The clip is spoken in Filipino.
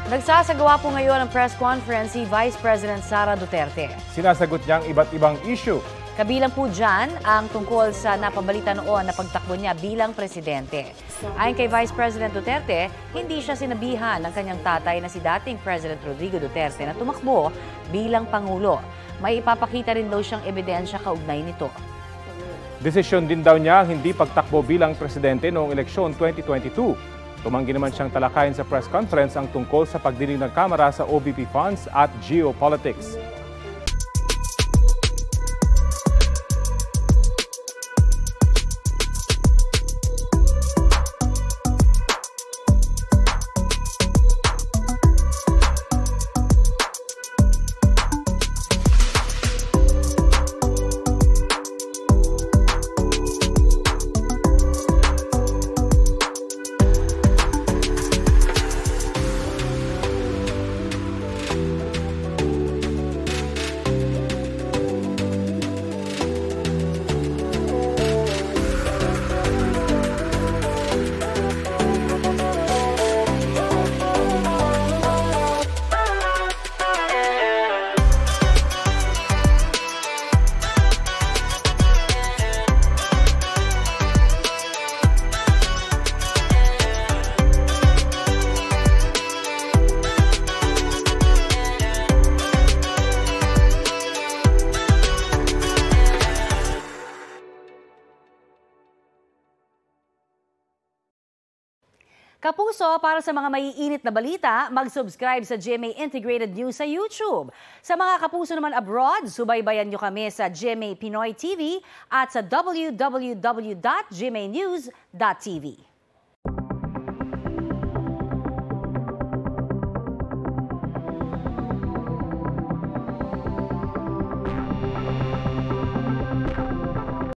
Nagsasagawa po ngayon ang press conference si Vice President Sara Duterte. Sinasagot niya ang iba't ibang issue. Kabilang po dyan ang tungkol sa napabalita noon na pagtakbo niya bilang presidente. Ayon kay Vice President Duterte, hindi siya sinabihan ng kanyang tatay na si dating President Rodrigo Duterte na tumakbo bilang Pangulo. May ipapakita rin daw siyang ebidensya kaugnay nito. Desisyon din daw niya ang hindi pagtakbo bilang presidente noong eleksyon 2022. Tumanggi naman siyang talakayin sa press conference ang tungkol sa pagdinig ng Kamara sa OVP funds at geopolitics. Kapuso, para sa mga maiinit na balita, mag-subscribe sa GMA Integrated News sa YouTube. Sa mga kapuso naman abroad, subaybayan nyo kami sa GMA Pinoy TV at sa www.gmanews.tv.